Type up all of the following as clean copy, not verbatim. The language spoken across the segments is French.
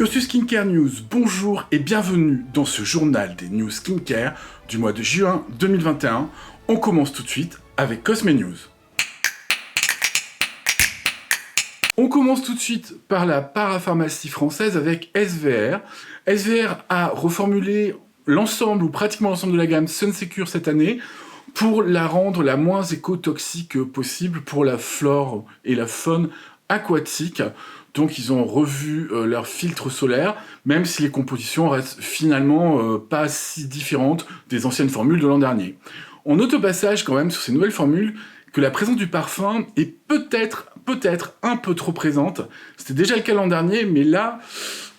Ursus Skincare News, bonjour et bienvenue dans ce journal des news skincare du mois de juin 2021. On commence tout de suite avec Cosme News. On commence tout de suite par la parapharmacie française avec SVR. SVR a reformulé l'ensemble ou pratiquement l'ensemble de la gamme Sunsecure cette année pour la rendre la moins écotoxique possible pour la flore et la faune aquatique. Donc ils ont revu leur filtre solaire, même si les compositions restent finalement pas si différentes des anciennes formules de l'an dernier. On note au passage quand même sur ces nouvelles formules que la présence du parfum est peut-être un peu trop présente. C'était déjà le cas l'an dernier, mais là,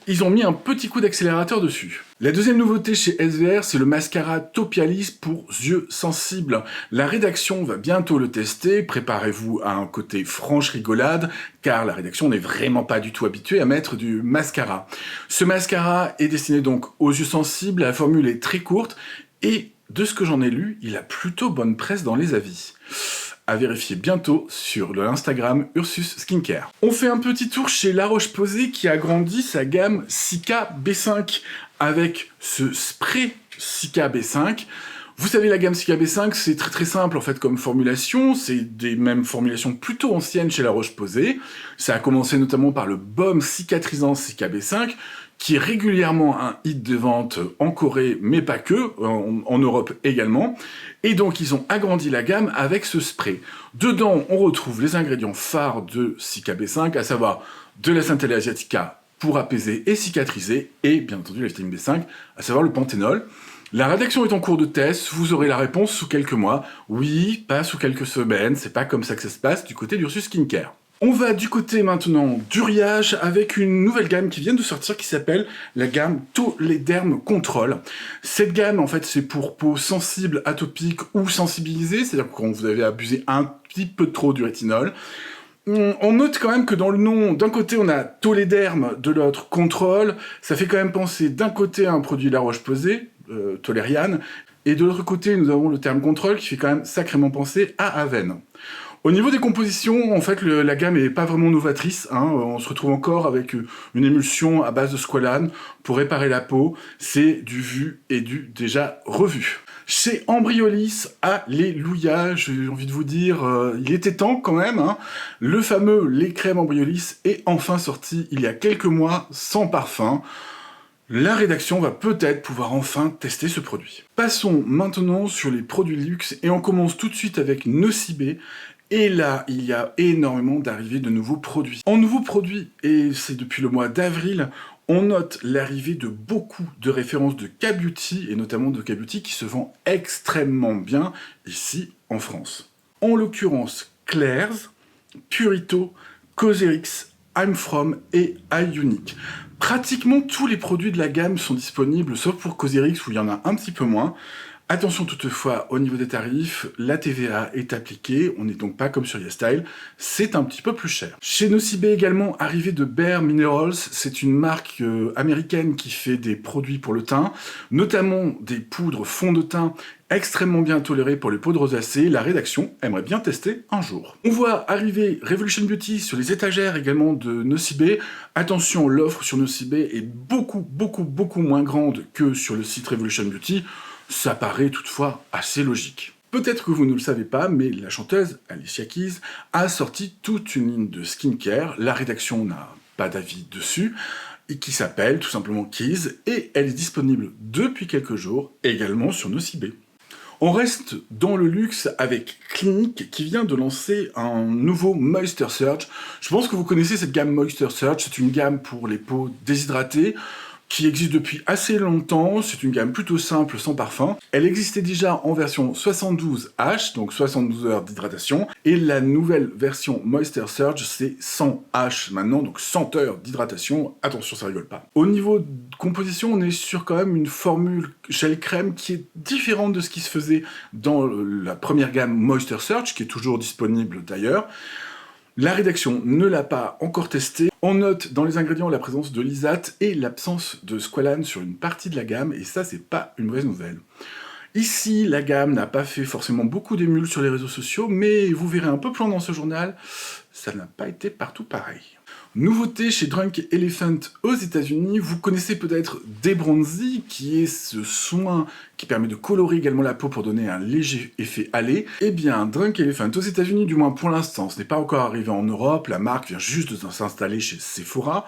ils ont mis un petit coup d'accélérateur dessus. La deuxième nouveauté chez SVR, c'est le mascara Topialis pour yeux sensibles. La rédaction va bientôt le tester, préparez-vous à un côté franche rigolade, car la rédaction n'est vraiment pas du tout habituée à mettre du mascara. Ce mascara est destiné donc aux yeux sensibles, la formule est très courte, et de ce que j'en ai lu, il a plutôt bonne presse dans les avis. À vérifier bientôt sur l'Instagram Ursus Skincare. On fait un petit tour chez La Roche-Posay qui a grandi sa gamme Cica B5 avec ce spray Cica B5. Vous savez, la gamme Cica B5, c'est très simple en fait comme formulation, c'est des mêmes formulations plutôt anciennes chez La Roche-Posay. Ça a commencé notamment par le baume cicatrisant Cica B5, qui est régulièrement un hit de vente en Corée, mais pas que, en Europe également. Et donc ils ont agrandi la gamme avec ce spray. Dedans, on retrouve les ingrédients phares de Cica B5, à savoir de la Centella asiatica pour apaiser et cicatriser, et bien entendu la vitamine B5, à savoir le panthénol. La rédaction est en cours de test, vous aurez la réponse sous quelques mois. Oui, pas sous quelques semaines, c'est pas comme ça que ça se passe du côté d'Ursus Skincare. On va du côté maintenant du Riage avec une nouvelle gamme qui vient de sortir qui s'appelle la gamme Toléderme Control. Cette gamme, en fait, c'est pour peau sensible, atopique ou sensibilisée, c'est-à-dire quand vous avez abusé un petit peu trop du rétinol. On note quand même que dans le nom, d'un côté on a Toléderme, de l'autre Control, ça fait quand même penser d'un côté à un produit La Roche-Posay, Tolériane, et de l'autre côté nous avons le terme Control qui fait quand même sacrément penser à Aven. Au niveau des compositions, en fait, la gamme est pas vraiment novatrice. On se retrouve encore avec une émulsion à base de squalane pour réparer la peau. C'est du vu et du déjà revu. Chez Embryolisse, alléluia, j'ai envie de vous dire, il était temps quand même. Le fameux lait crème Embryolisse est enfin sorti il y a quelques mois sans parfum. La rédaction va peut-être pouvoir enfin tester ce produit. Passons maintenant sur les produits luxe et on commence tout de suite avec Nocibé. Et là, il y a énormément d'arrivées de nouveaux produits. En nouveaux produits, et c'est depuis le mois d'avril, on note l'arrivée de beaucoup de références de K-Beauty, et notamment de K-Beauty qui se vend extrêmement bien ici en France. En l'occurrence, Claire's, Purito, Cosrx, I'm From et iUnique. Pratiquement tous les produits de la gamme sont disponibles, sauf pour Cosrx où il y en a un petit peu moins. Attention toutefois, au niveau des tarifs, la TVA est appliquée, on n'est donc pas comme sur YesStyle, c'est un petit peu plus cher. Chez Nocibé également, arrivée de Bare Minerals, c'est une marque américaine qui fait des produits pour le teint, notamment des poudres fond de teint extrêmement bien tolérées pour les peaux de rosacée. La rédaction aimerait bien tester un jour. On voit arriver Revolution Beauty sur les étagères également de Nocibé. Attention, l'offre sur Nocibé est beaucoup moins grande que sur le site Revolution Beauty. Ça paraît toutefois assez logique. Peut-être que vous ne le savez pas, mais la chanteuse Alicia Keys a sorti toute une ligne de skincare. La rédaction n'a pas d'avis dessus, et qui s'appelle tout simplement Keys, et elle est disponible depuis quelques jours, également sur Nocibé. On reste dans le luxe avec Clinique qui vient de lancer un nouveau Moisture Surge. Je pense que vous connaissez cette gamme Moisture Surge, c'est une gamme pour les peaux déshydratées, qui existe depuis assez longtemps, c'est une gamme plutôt simple, sans parfum. Elle existait déjà en version 72H, donc 72 heures d'hydratation, et la nouvelle version Moisture Surge, c'est 100H maintenant, donc 100 heures d'hydratation, attention ça rigole pas. Au niveau de composition, on est sur quand même une formule gel crème qui est différente de ce qui se faisait dans la première gamme Moisture Surge, qui est toujours disponible d'ailleurs. La rédaction ne l'a pas encore testé. On note dans les ingrédients la présence de lysate et l'absence de squalane sur une partie de la gamme, et ça, c'est pas une mauvaise nouvelle. Ici, la gamme n'a pas fait forcément beaucoup d'émules sur les réseaux sociaux, mais vous verrez un peu plus loin dans ce journal, ça n'a pas été partout pareil. Nouveauté chez Drunk Elephant aux États-Unis, vous connaissez peut-être Debronzy, qui est ce soin qui permet de colorer également la peau pour donner un léger effet hâlé. Eh bien, Drunk Elephant aux États-Unis, du moins pour l'instant, ce n'est pas encore arrivé en Europe, la marque vient juste de s'installer chez Sephora.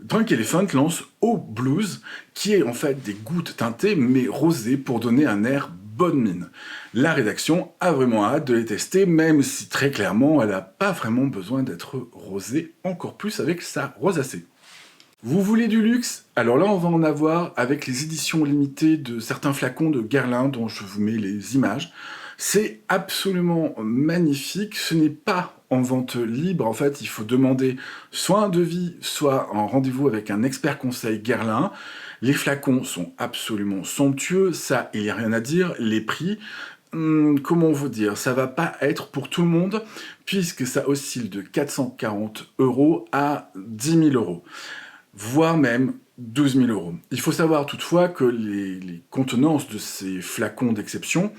Drunk Elephant lance Eau Blues, qui est en fait des gouttes teintées mais rosées pour donner un air bonne mine. La rédaction a vraiment hâte de les tester, même si très clairement elle n'a pas vraiment besoin d'être rosée, encore plus avec sa rosacée. Vous voulez du luxe? Alors là on va en avoir avec les éditions limitées de certains flacons de Guerlain dont je vous mets les images. C'est absolument magnifique, ce n'est pas en vente libre, en fait il faut demander soit un devis, soit un rendez-vous avec un expert conseil Guerlain. Les flacons sont absolument somptueux, ça il n'y a rien à dire, les prix, comment vous dire, ça va pas être pour tout le monde, puisque ça oscille de 440 € à 10 000 €, voire même 12 000 €. Il faut savoir toutefois que les contenances de ces flacons d'exception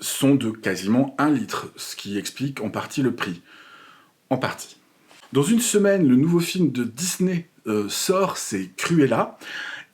sont de quasiment 1 litre, ce qui explique en partie le prix. En partie. Dans une semaine, le nouveau film de Disney sort, c'est Cruella,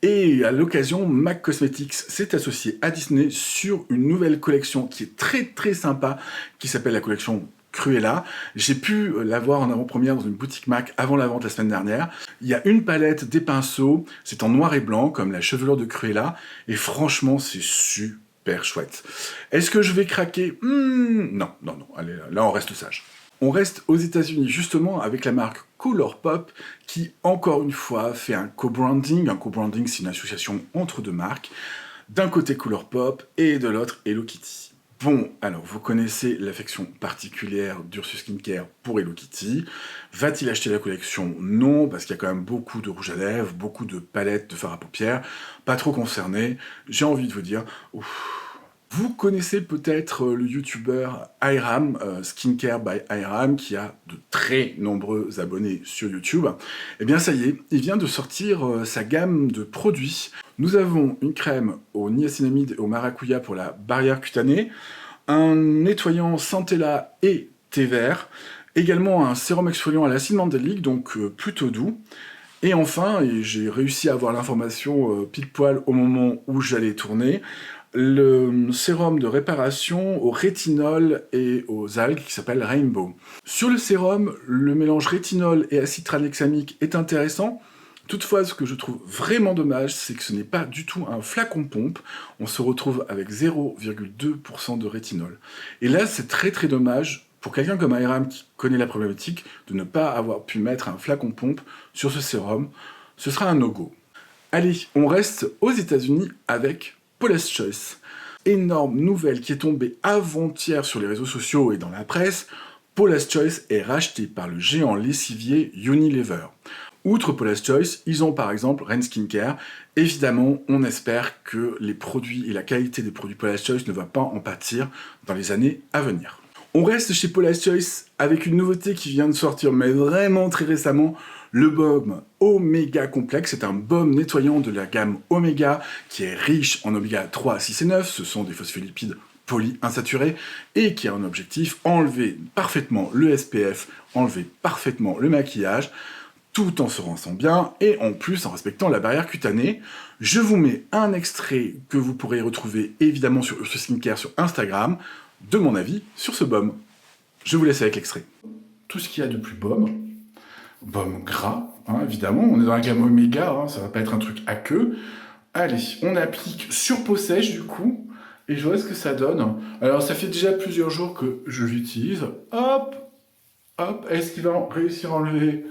et à l'occasion, MAC Cosmetics s'est associé à Disney sur une nouvelle collection qui est très très sympa, qui s'appelle la collection Cruella. J'ai pu la voir en avant-première dans une boutique MAC avant la vente la semaine dernière. Il y a une palette, des pinceaux, c'est en noir et blanc, comme la chevelure de Cruella, et franchement, c'est super chouette. Est-ce que je vais craquer? Non, non, non, allez, là on reste sage. On reste aux États-Unis justement avec la marque Colourpop qui, encore une fois, fait un co-branding. Un co-branding, c'est une association entre deux marques. D'un côté Colourpop et de l'autre Hello Kitty. Bon, alors vous connaissez l'affection particulière d'Ursus Skincare pour Hello Kitty. Va-t-il acheter la collection? Non, parce qu'il y a quand même beaucoup de rouge à lèvres, beaucoup de palettes de fard à paupières. Pas trop concerné. J'ai envie de vous dire, ouf. Vous connaissez peut-être le youtubeur Iram, Skincare by Iram, qui a de très nombreux abonnés sur YouTube. Eh bien ça y est, il vient de sortir sa gamme de produits. Nous avons une crème au niacinamide et au maracuya pour la barrière cutanée, un nettoyant centella et thé vert, également un sérum exfoliant à l'acide mandélique, donc plutôt doux. Et enfin, et j'ai réussi à avoir l'information pile poil au moment où j'allais tourner, le sérum de réparation au rétinol et aux algues qui s'appelle Rainbow. Sur le sérum, le mélange rétinol et acide tranexamique est intéressant. Toutefois, ce que je trouve vraiment dommage, c'est que ce n'est pas du tout un flacon pompe. On se retrouve avec 0,2% de rétinol. Et là, c'est très très dommage pour quelqu'un comme Iram qui connaît la problématique de ne pas avoir pu mettre un flacon pompe sur ce sérum. Ce sera un no-go. Allez, on reste aux États-Unis avec Paula's Choice. Énorme nouvelle qui est tombée avant-hier sur les réseaux sociaux et dans la presse, Paula's Choice est racheté par le géant lessivier Unilever. Outre Paula's Choice, ils ont par exemple Ren Skincare. Évidemment, on espère que les produits et la qualité des produits Paula's Choice ne va pas en pâtir dans les années à venir. On reste chez Paula's Choice avec une nouveauté qui vient de sortir, mais vraiment très récemment, le baume Oméga Complexe. C'est un baume nettoyant de la gamme Oméga qui est riche en oméga 3, 6 et 9. Ce sont des phospholipides polyinsaturés et qui a un objectif, enlever parfaitement le SPF, enlever parfaitement le maquillage, tout en se rinçant bien et en plus en respectant la barrière cutanée. Je vous mets un extrait que vous pourrez retrouver évidemment sur Ursus Skincare sur Instagram de mon avis sur ce baume. Je vous laisse avec l'extrait. Tout ce qu'il y a de plus baume gras, hein, évidemment, on est dans la gamme Oméga, hein, ça va pas être un truc à queue. Allez, on applique sur peau sèche du coup, et je vois ce que ça donne. Alors ça fait déjà plusieurs jours que je l'utilise. Hop, hop, est-ce qu'il va réussir à enlever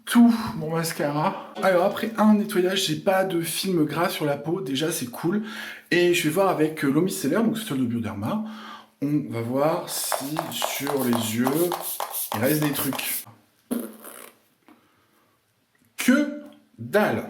tout mon mascara? Alors après un nettoyage, j'ai pas de film gras sur la peau, déjà c'est cool. Et je vais voir avec l'eau micellaire, donc c'est de Bioderma. On va voir si sur les yeux, il reste des trucs. Que dalle,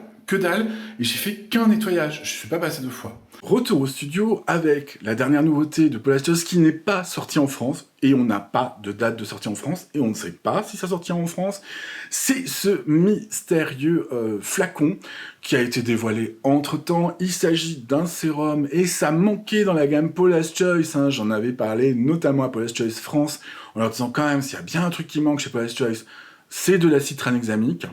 et j'ai fait qu'un nettoyage, je suis pas passé 2 fois. Retour au studio avec la dernière nouveauté de Paula's Choice qui n'est pas sortie en France, et on n'a pas de date de sortie en France, et on ne sait pas si ça sortira en France. C'est ce mystérieux flacon qui a été dévoilé entre-temps. Il s'agit d'un sérum, et ça manquait dans la gamme Paula's Choice, hein. J'en avais parlé notamment à Paula's Choice France, en leur disant quand même, s'il y a bien un truc qui manque chez Paula's Choice, c'est de l'acide tranexamique.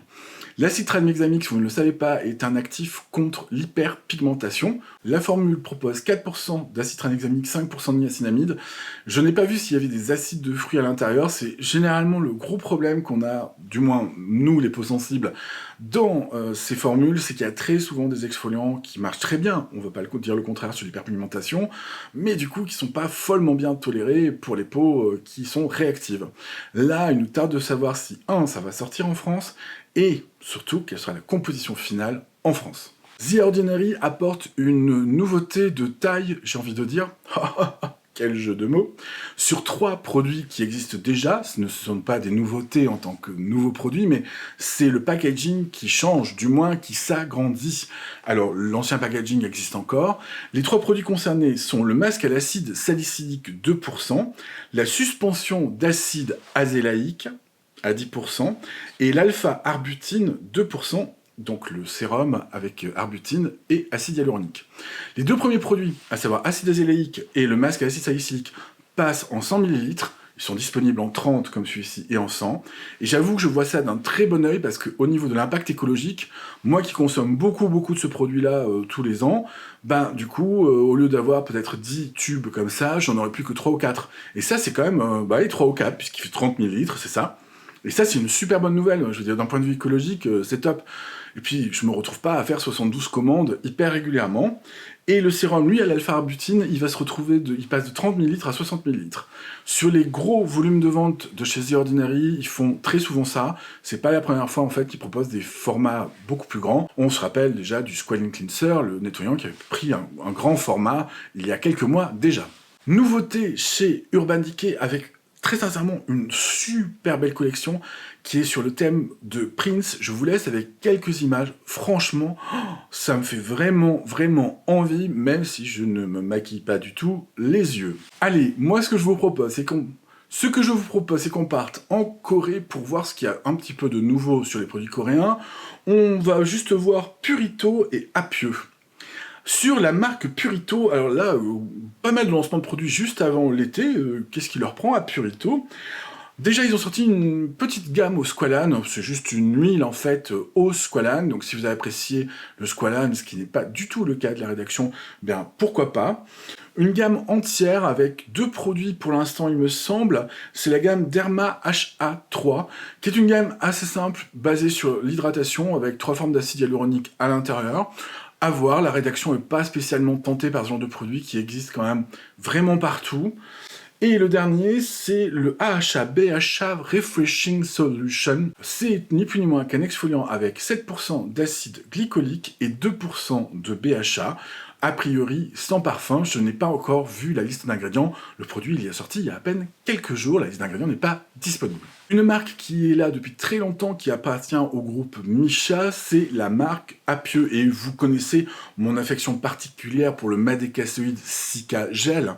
L'acide tranexamique, si vous ne le savez pas, est un actif contre l'hyperpigmentation. La formule propose 4% d'acide tranexamique, 5% de niacinamide. Je n'ai pas vu s'il y avait des acides de fruits à l'intérieur. C'est généralement le gros problème qu'on a, du moins nous les peaux sensibles, dans ces formules, c'est qu'il y a très souvent des exfoliants qui marchent très bien, on ne veut pas dire le contraire sur l'hyperpigmentation, mais du coup qui ne sont pas follement bien tolérés pour les peaux qui sont réactives. Là, il nous tarde de savoir si, ça va sortir en France, et surtout, quelle sera la composition finale en France. The Ordinary apporte une nouveauté de taille, j'ai envie de dire, quel jeu de mots, sur 3 produits qui existent déjà. Ce ne sont pas des nouveautés en tant que nouveaux produits, mais c'est le packaging qui change, du moins qui s'agrandit. Alors, l'ancien packaging existe encore. Les 3 produits concernés sont le masque à l'acide salicylique 2%, la suspension d'acide azélaïque, à 10%, et l'alpha-arbutine 2%, donc le sérum avec arbutine et acide hyaluronique. Les 2 premiers produits, à savoir acide azélaïque et le masque à acide salicylique, passent en 100 ml, ils sont disponibles en 30 comme celui-ci et en 100, et j'avoue que je vois ça d'un très bon œil parce qu'au niveau de l'impact écologique, moi qui consomme beaucoup de ce produit-là tous les ans, du coup, au lieu d'avoir peut-être 10 tubes comme ça, j'en aurais plus que 3 ou 4. Et ça, c'est quand même 3 ou 4, puisqu'il fait 30 ml, c'est ça. Et ça, c'est une super bonne nouvelle, je veux dire, d'un point de vue écologique, c'est top. Et puis, je me retrouve pas à faire 72 commandes hyper régulièrement. Et le sérum, lui, à l'alpha-arbutine, il va se retrouver, il passe de 30 ml à 60 ml. Sur les gros volumes de vente de chez The Ordinary, ils font très souvent ça. C'est pas la première fois, en fait, qu'ils proposent des formats beaucoup plus grands. On se rappelle déjà du Squalene Cleanser, le nettoyant qui avait pris un grand format il y a quelques mois déjà. Nouveauté chez Urban Decay avec très sincèrement une super belle collection qui est sur le thème de Prince. Je vous laisse avec quelques images. Franchement, ça me fait vraiment envie, même si je ne me maquille pas du tout les yeux. Allez, moi ce que je vous propose, c'est qu'on parte en Corée pour voir ce qu'il y a un petit peu de nouveau sur les produits coréens. On va juste voir Purito et Apieux. Sur la marque Purito, alors là, pas mal de lancements de produits juste avant l'été. Qu'est-ce qui leur prend à Purito? Déjà, ils ont sorti une petite gamme au squalane, c'est juste une huile en fait au squalane, donc si vous avez apprécié le squalane, ce qui n'est pas du tout le cas de la rédaction, bien pourquoi pas. Une gamme entière avec 2 produits pour l'instant il me semble, c'est la gamme Derma HA3, qui est une gamme assez simple, basée sur l'hydratation, avec 3 formes d'acide hyaluronique à l'intérieur. À voir, la rédaction n'est pas spécialement tentée par ce genre de produit qui existe quand même vraiment partout. Et le dernier, c'est le AHA BHA Refreshing Solution. C'est ni plus ni moins qu'un exfoliant avec 7% d'acide glycolique et 2% de BHA. A priori, sans parfum, je n'ai pas encore vu la liste d'ingrédients. Le produit, il y a sorti il y a à peine quelques jours, la liste d'ingrédients n'est pas disponible. Une marque qui est là depuis très longtemps, qui appartient au groupe Missha, c'est la marque Apieux. Et vous connaissez mon affection particulière pour le madécassoïde Cica Gel.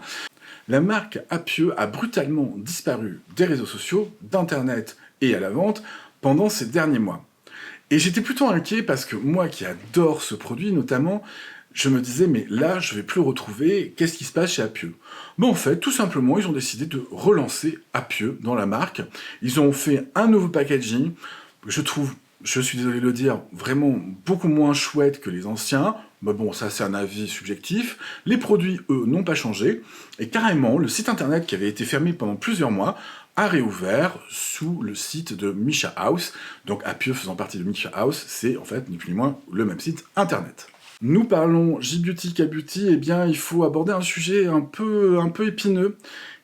La marque Apieux a brutalement disparu des réseaux sociaux, d'internet et à la vente pendant ces derniers mois. Et j'étais plutôt inquiet parce que moi qui adore ce produit notamment, je me disais mais là je vais plus le retrouver, qu'est-ce qui se passe chez Apieux? Bon en fait, tout simplement, ils ont décidé de relancer Apieux dans la marque. Ils ont fait un nouveau packaging, je trouve, je suis désolé de le dire, vraiment beaucoup moins chouette que les anciens. Mais bon, ça c'est un avis subjectif. Les produits, eux, n'ont pas changé. Et carrément, le site internet qui avait été fermé pendant plusieurs mois a réouvert sous le site de Missha House. Donc Apieux faisant partie de Missha House, c'est en fait ni plus ni moins le même site internet. Nous parlons J-Beauty, K-Beauty, eh bien il faut aborder un sujet un peu épineux,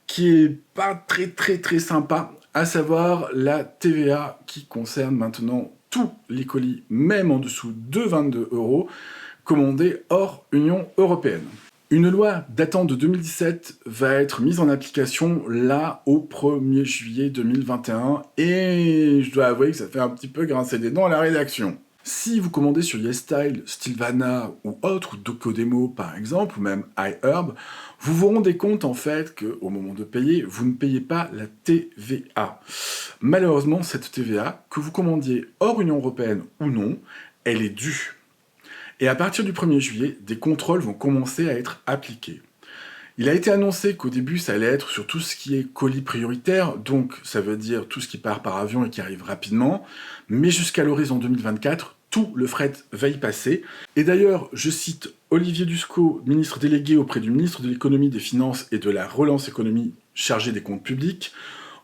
qui est pas très sympa, à savoir la TVA qui concerne maintenant tous les colis, même en dessous de 22 €, commandés hors Union européenne. Une loi datant de 2017 va être mise en application là au 1er juillet 2021 et je dois avouer que ça fait un petit peu grincer des dents à la rédaction. Si vous commandez sur YesStyle, Stylevana ou autre, ou Docodemo par exemple, ou même iHerb, vous vous rendez compte en fait qu'au moment de payer, vous ne payez pas la TVA. Malheureusement, cette TVA, que vous commandiez hors Union Européenne ou non, elle est due. Et à partir du 1er juillet, des contrôles vont commencer à être appliqués. Il a été annoncé qu'au début, ça allait être sur tout ce qui est colis prioritaire, donc ça veut dire tout ce qui part par avion et qui arrive rapidement, mais jusqu'à l'horizon 2024, tout le fret va y passer. Et d'ailleurs, je cite Olivier Duscot, ministre délégué auprès du ministre de l'économie, des finances et de la relance économique chargé des comptes publics.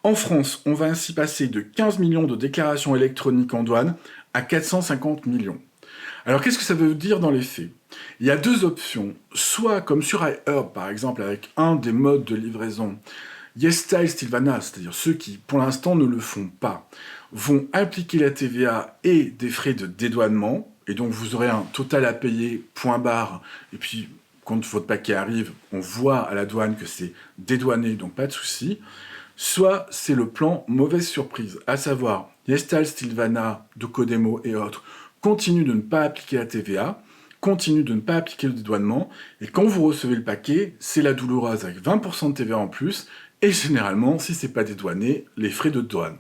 En France, on va ainsi passer de 15 millions de déclarations électroniques en douane à 450 millions. Alors qu'est-ce que ça veut dire dans les faits? Il y a deux options, soit comme sur iHerb par exemple avec un des modes de livraison, YesStyle, Stylevana, c'est-à-dire ceux qui pour l'instant ne le font pas, vont appliquer la TVA et des frais de dédouanement, et donc vous aurez un total à payer, point barre, et puis quand votre paquet arrive, on voit à la douane que c'est dédouané, donc pas de souci. Soit c'est le plan mauvaise surprise, à savoir YesStyle, Stylevana, Docodemo et autres, continue de ne pas appliquer la TVA, continue de ne pas appliquer le dédouanement, et quand vous recevez le paquet, c'est la douloureuse avec 20% de TVA en plus, et généralement, si c'est pas dédouané, les frais de douane.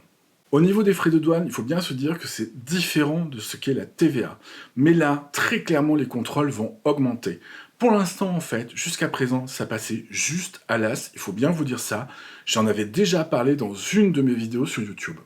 Au niveau des frais de douane, il faut bien se dire que c'est différent de ce qu'est la TVA. Mais là, très clairement, les contrôles vont augmenter. Pour l'instant, en fait, jusqu'à présent, ça passait juste à l'as, il faut bien vous dire ça. J'en avais déjà parlé dans une de mes vidéos sur YouTube.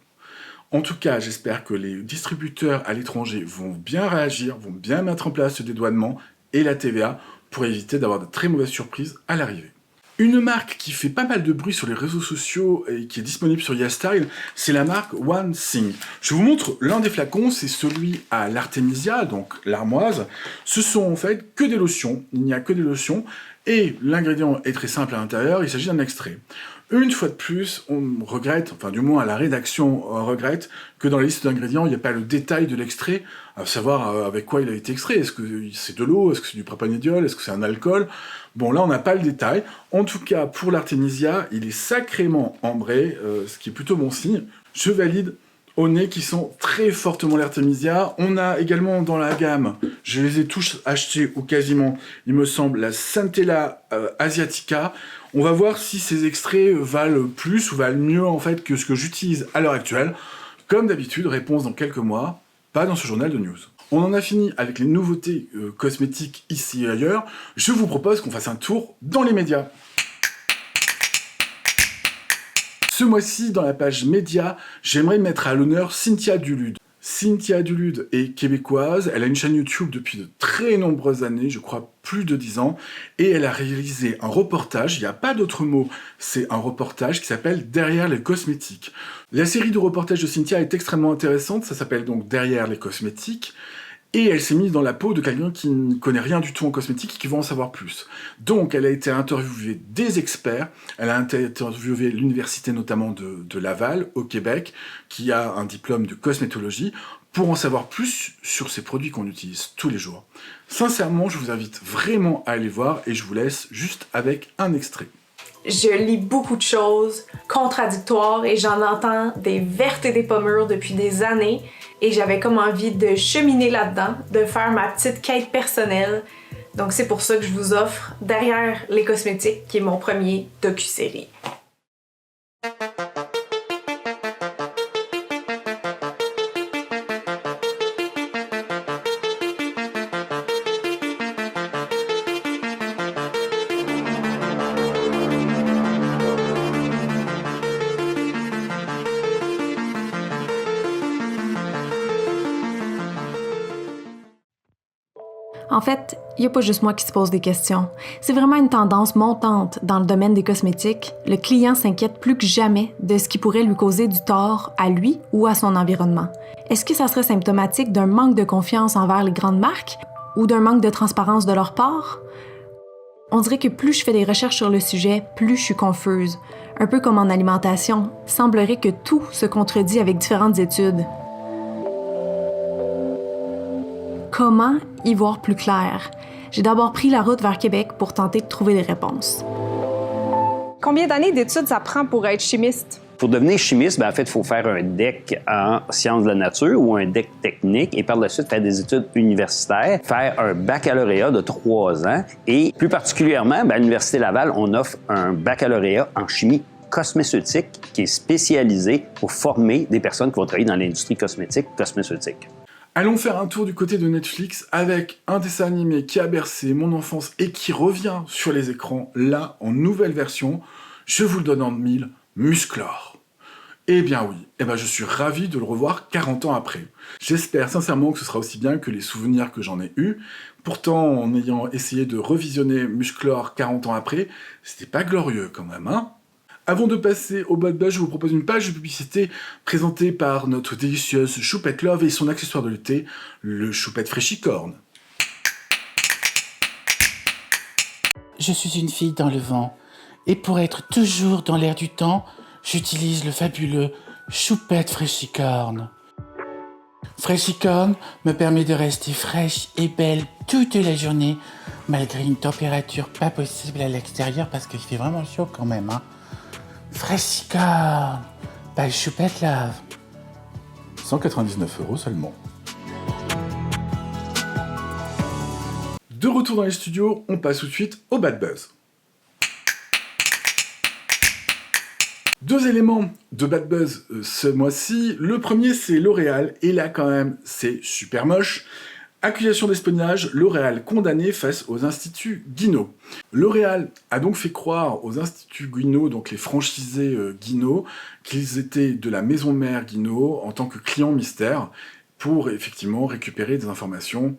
En tout cas, j'espère que les distributeurs à l'étranger vont bien réagir, vont bien mettre en place ce dédouanement et la TVA pour éviter d'avoir de très mauvaises surprises à l'arrivée. Une marque qui fait pas mal de bruit sur les réseaux sociaux et qui est disponible sur YesStyle, c'est la marque One Thing. Je vous montre l'un des flacons, c'est celui à l'artémisia, donc l'armoise. Ce sont en fait que des lotions, il n'y a que des lotions, et l'ingrédient est très simple à l'intérieur, il s'agit d'un extrait. Une fois de plus, on regrette, enfin du moins la rédaction regrette, que dans la liste d'ingrédients, il n'y a pas le détail de l'extrait, à savoir avec quoi il a été extrait. Est-ce que c'est de l'eau, est-ce que c'est du propanédiol, est-ce que c'est un alcool? Bon, là, on n'a pas le détail. En tout cas, pour l'artémisia, il est sacrément ambré, ce qui est plutôt bon signe. Je valide au nez qui sont très fortement l'artémisia. On a également dans la gamme, je les ai tous achetés ou quasiment, il me semble, la Centella Asiatica. On va voir si ces extraits valent plus ou valent mieux en fait que ce que j'utilise à l'heure actuelle. Comme d'habitude, réponse dans quelques mois, pas dans ce journal de news. On en a fini avec les nouveautés cosmétiques ici et ailleurs. Je vous propose qu'on fasse un tour dans les médias. Ce mois-ci, dans la page médias, j'aimerais mettre à l'honneur Cynthia Dulude. Cynthia Dulude est québécoise, elle a une chaîne YouTube depuis de très nombreuses années, je crois plus de 10 ans, et elle a réalisé un reportage, il n'y a pas d'autre mot, c'est un reportage qui s'appelle Derrière les cosmétiques. La série de reportages de Cynthia est extrêmement intéressante, ça s'appelle donc Derrière les cosmétiques, et elle s'est mise dans la peau de quelqu'un qui ne connaît rien du tout en cosmétique et qui va en savoir plus. Donc elle a été interviewée des experts, elle a interviewé l'université notamment de Laval, au Québec, qui a un diplôme de cosmétologie, pour en savoir plus sur ces produits qu'on utilise tous les jours. Sincèrement, je vous invite vraiment à aller voir et je vous laisse juste avec un extrait. Je lis beaucoup de choses contradictoires et j'en entends des vertes et des pas mûres depuis des années. Et j'avais comme envie de cheminer là-dedans, de faire ma petite quête personnelle. Donc c'est pour ça que je vous offre Derrière les cosmétiques, qui est mon premier docu-série. En fait, il n'y a pas juste moi qui se pose des questions. C'est vraiment une tendance montante dans le domaine des cosmétiques. Le client s'inquiète plus que jamais de ce qui pourrait lui causer du tort à lui ou à son environnement. Est-ce que ça serait symptomatique d'un manque de confiance envers les grandes marques ou d'un manque de transparence de leur part? On dirait que plus je fais des recherches sur le sujet, plus je suis confuse. Un peu comme en alimentation, il semblerait que tout se contredit avec différentes études. Comment y voir plus clair? J'ai d'abord pris la route vers Québec pour tenter de trouver des réponses. Combien d'années d'études ça prend pour être chimiste? Pour devenir chimiste, en fait, il faut faire un DEC en sciences de la nature ou un DEC technique et par la suite faire des études universitaires, faire un baccalauréat de 3 ans et plus particulièrement, à l'Université Laval, on offre un baccalauréat en chimie cosmétique qui est spécialisé pour former des personnes qui vont travailler dans l'industrie cosmétique. Allons faire un tour du côté de Netflix avec un dessin animé qui a bercé mon enfance et qui revient sur les écrans, là, en nouvelle version. Je vous le donne en 1000, Musclor. Eh bien oui, je suis ravi de le revoir 40 ans après. J'espère sincèrement que ce sera aussi bien que les souvenirs que j'en ai eus. Pourtant, en ayant essayé de revisionner Musclor 40 ans après, c'était pas glorieux quand même, hein. Avant de passer au Bad Buzz, je vous propose une page de publicité présentée par notre délicieuse Choupette Love et son accessoire de l'été, le Choupette Fraîchicorne. Je suis une fille dans le vent. Et pour être toujours dans l'air du temps, j'utilise le fabuleux Choupette Fraîchicorne. Fraîchicorne me permet de rester fraîche et belle toute la journée, malgré une température pas possible à l'extérieur parce qu'il fait vraiment chaud quand même, hein. Fraîchicorne, by Choupette Love. 199 € seulement. De retour dans les studios, on passe tout de suite au Bad Buzz. 2 éléments de Bad Buzz ce mois-ci. Le premier, c'est L'Oréal. Et là, quand même, c'est super moche. Accusation d'espionnage, L'Oréal condamné face aux instituts Guinaud. L'Oréal a donc fait croire aux instituts Guinaud, donc les franchisés Guinaud, qu'ils étaient de la maison mère Guinaud en tant que clients mystère pour effectivement récupérer des informations.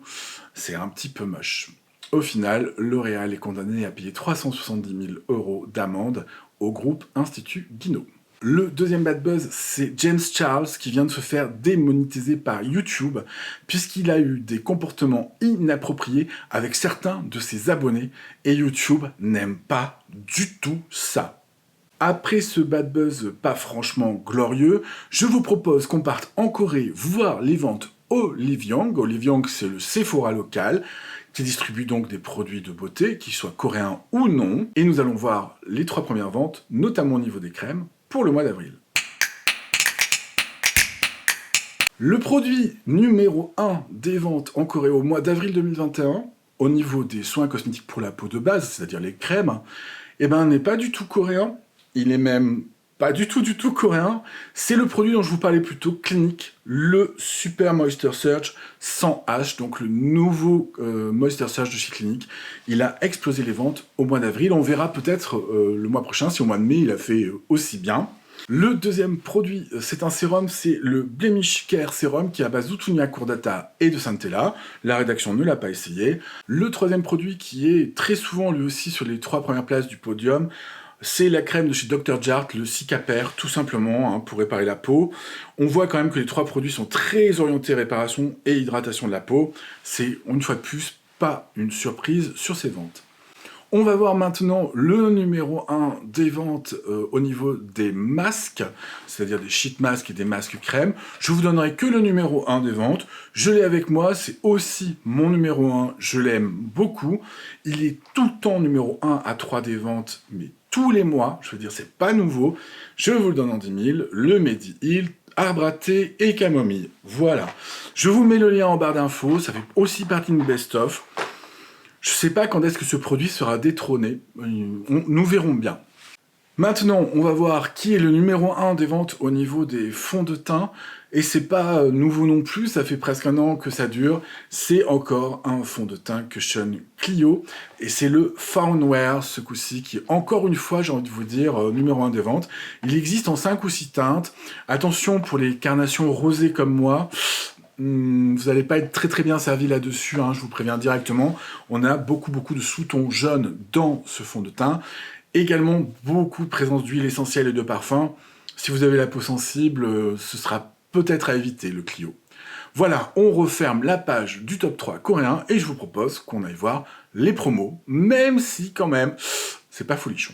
C'est un petit peu moche. Au final, L'Oréal est condamné à payer 370 000 € d'amende au groupe Institut Guinaud. Le deuxième bad buzz, c'est James Charles qui vient de se faire démonétiser par YouTube puisqu'il a eu des comportements inappropriés avec certains de ses abonnés et YouTube n'aime pas du tout ça. Après ce bad buzz pas franchement glorieux, je vous propose qu'on parte en Corée voir les ventes Oliviang. Oliviang, c'est le Sephora local qui distribue donc des produits de beauté, qu'ils soient coréens ou non. Et nous allons voir les 3 premières ventes, notamment au niveau des crèmes, pour le mois d'avril. Le produit numéro 1 des ventes en Corée au mois d'avril 2021, au niveau des soins cosmétiques pour la peau de base, c'est-à-dire les crèmes, n'est pas du tout coréen. Il est même pas du tout coréen. C'est le produit dont je vous parlais plus tôt, Clinique, le Super Moisture Surge sans H, donc le nouveau Moisture Surge de chez Clinique. Il a explosé les ventes au mois d'avril. On verra peut-être le mois prochain, si au mois de mai il a fait aussi bien. Le deuxième produit, c'est un sérum, c'est le Blemish Care Sérum qui est à base d'Utunia Cordata et de Centella. La rédaction ne l'a pas essayé. Le troisième produit qui est très souvent lui aussi sur les 3 premières places du podium, c'est la crème de chez Dr. Jart, le Cicaper, tout simplement, pour réparer la peau. On voit quand même que les 3 produits sont très orientés réparation et hydratation de la peau. C'est, une fois de plus, pas une surprise sur ces ventes. On va voir maintenant le numéro 1 des ventes au niveau des masques, c'est-à-dire des sheet masks et des masques crème. Je vous donnerai que le numéro 1 des ventes. Je l'ai avec moi, c'est aussi mon numéro 1, je l'aime beaucoup. Il est tout le temps numéro 1 à 3 des ventes, mais tous les mois, je veux dire, c'est pas nouveau. Je vous le donne en 10 000, le Medi-Heal, arbre à thé et camomille. Voilà. Je vous mets le lien en barre d'infos, ça fait aussi partie de best-of. Je sais pas quand est-ce que ce produit sera détrôné, nous verrons bien. Maintenant, on va voir qui est le numéro 1 des ventes au niveau des fonds de teint. Et c'est pas nouveau non plus, ça fait presque 1 an que ça dure. C'est encore un fond de teint Cushion Clio. Et c'est le Fawnwear, ce coup-ci, qui est encore une fois, j'ai envie de vous dire, numéro 1 des ventes. Il existe en 5 ou 6 teintes. Attention pour les carnations rosées comme moi. Vous n'allez pas être très bien servi là-dessus, je vous préviens directement. On a beaucoup de sous-tons jaunes dans ce fond de teint. Également, beaucoup de présence d'huile essentielle et de parfum. Si vous avez la peau sensible, ce sera peut-être à éviter, le Clio. Voilà, on referme la page du top 3 coréen et je vous propose qu'on aille voir les promos, même si, quand même, c'est pas folichon.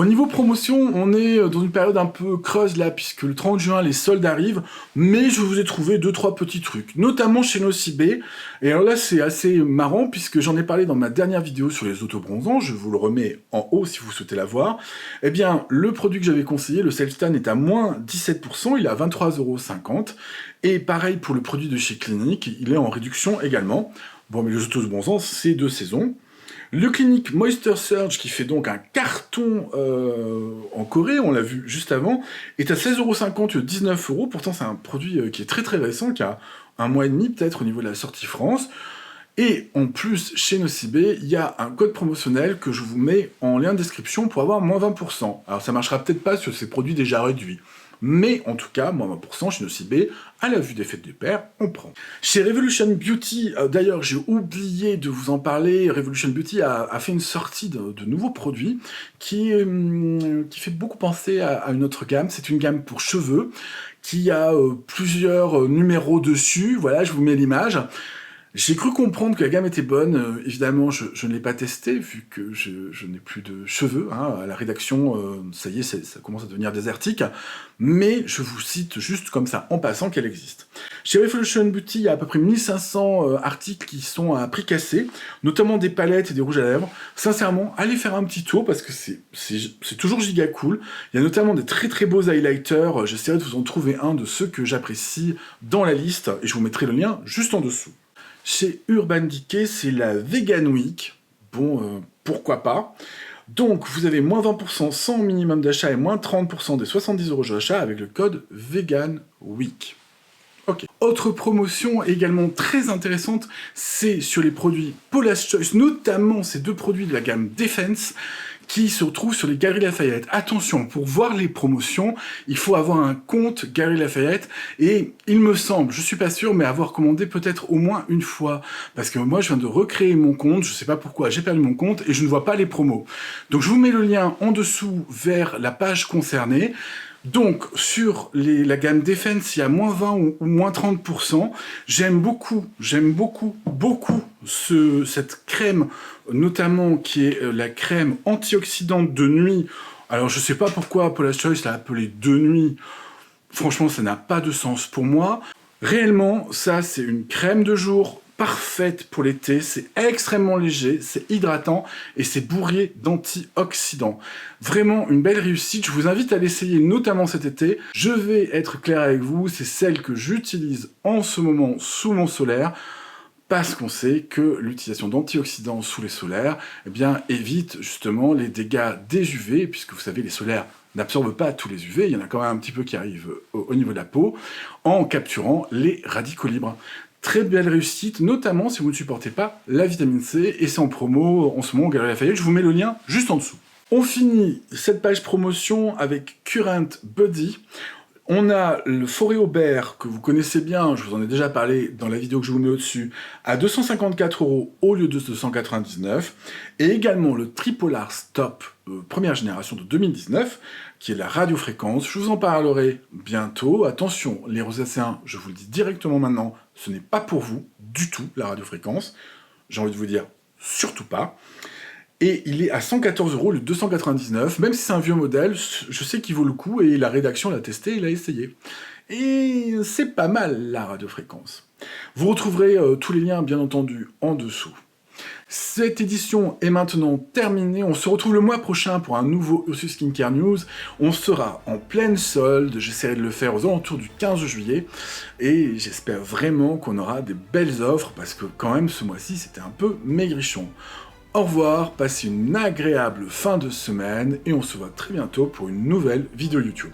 Au niveau promotion, on est dans une période un peu creuse là, puisque le 30 juin, les soldes arrivent, mais je vous ai trouvé 2-3 petits trucs, notamment chez Nocibé. Et alors là, c'est assez marrant, puisque j'en ai parlé dans ma dernière vidéo sur les autobronzants, je vous le remets en haut si vous souhaitez la voir. Eh bien, le produit que j'avais conseillé, le Self-Tan, est à moins 17%, il est à 23,50 €. Et pareil pour le produit de chez Clinique, il est en réduction également. Bon, mais les autobronzants, c'est de saison. Le Clinique Moisture Surge, qui fait donc un carton en Corée, on l'a vu juste avant, est à 16,50 €, 19 €. Pourtant, c'est un produit qui est très très récent, qui a 1 mois et demi peut-être au niveau de la sortie France. Et en plus, chez Nocibé, il y a un code promotionnel que je vous mets en lien de description pour avoir moins 20%. Alors ça marchera peut-être pas sur ces produits déjà réduits. Mais en tout cas, moins 20% chez Nocibé, à la vue des fêtes du père, on prend. Chez Revolution Beauty, d'ailleurs j'ai oublié de vous en parler, Revolution Beauty a fait une sortie de nouveaux produits qui fait beaucoup penser à une autre gamme. C'est une gamme pour cheveux qui a plusieurs numéros dessus, voilà, je vous mets l'image. J'ai cru comprendre que la gamme était bonne, évidemment je ne l'ai pas testée vu que je n'ai plus de cheveux, hein. À la rédaction, ça y est, ça commence à devenir désertique, mais je vous cite juste comme ça, en passant, qu'elle existe. Chez Revolution Beauty, il y a à peu près 1500 articles qui sont à prix cassé, notamment des palettes et des rouges à lèvres. Sincèrement, allez faire un petit tour parce que c'est toujours giga cool. Il y a notamment des très très beaux highlighters, j'essaierai de vous en trouver un de ceux que j'apprécie dans la liste, et je vous mettrai le lien juste en dessous. Chez Urban Decay, c'est la Vegan Week. Bon, pourquoi pas. Donc, vous avez moins 20% sans minimum d'achat et moins 30% des 70 € d'achat avec le code Vegan Week. Ok. Autre promotion également très intéressante, c'est sur les produits Paula's Choice, notamment ces deux produits de la gamme Defense, qui se retrouvent sur les Galeries Lafayette. Attention, pour voir les promotions, il faut avoir un compte Galeries Lafayette, et il me semble, je suis pas sûr, mais avoir commandé peut-être au moins une fois, parce que moi je viens de recréer mon compte, je sais pas pourquoi, j'ai perdu mon compte, et je ne vois pas les promos. Donc je vous mets le lien en dessous vers la page concernée. Donc, sur la gamme Defense, il y a moins 20 ou moins 30%. J'aime beaucoup cette crème, notamment qui est la crème antioxydante de nuit. Alors, je sais pas pourquoi Paula's Choice l'a appelée de nuit. Franchement, ça n'a pas de sens pour moi. Réellement, ça, c'est une crème de jour parfaite pour l'été, c'est extrêmement léger, c'est hydratant et c'est bourré d'antioxydants. Vraiment une belle réussite, je vous invite à l'essayer notamment cet été. Je vais être clair avec vous, c'est celle que j'utilise en ce moment sous mon solaire, parce qu'on sait que l'utilisation d'antioxydants sous les solaires eh bien, évite justement les dégâts des UV, puisque vous savez les solaires n'absorbent pas tous les UV, il y en a quand même un petit peu qui arrivent au niveau de la peau, en capturant les radicaux libres. Très belle réussite, notamment si vous ne supportez pas la vitamine C, et c'est en promo en ce moment au Galeries Lafayette, je vous mets le lien juste en dessous. On finit cette page promotion avec Current Body. On a le Forêt Aubert, que vous connaissez bien, je vous en ai déjà parlé dans la vidéo que je vous mets au-dessus, à 254 € au lieu de 299, et également le Tripolar Stop, première génération de 2019, qui est la radiofréquence. Je vous en parlerai bientôt. Attention, les rosaceens, je vous le dis directement maintenant, ce n'est pas pour vous du tout, la radiofréquence. J'ai envie de vous dire, surtout pas. Et il est à 114 € le 299, même si c'est un vieux modèle, je sais qu'il vaut le coup, et la rédaction l'a testé, il a essayé. Et c'est pas mal, la radiofréquence. Vous retrouverez tous les liens, bien entendu, en dessous. Cette édition est maintenant terminée, on se retrouve le mois prochain pour un nouveau Ursus Skincare News. On sera en pleine solde, j'essaierai de le faire aux alentours du 15 juillet, et j'espère vraiment qu'on aura des belles offres, parce que quand même ce mois-ci c'était un peu maigrichon. Au revoir, passez une agréable fin de semaine, et on se voit très bientôt pour une nouvelle vidéo YouTube.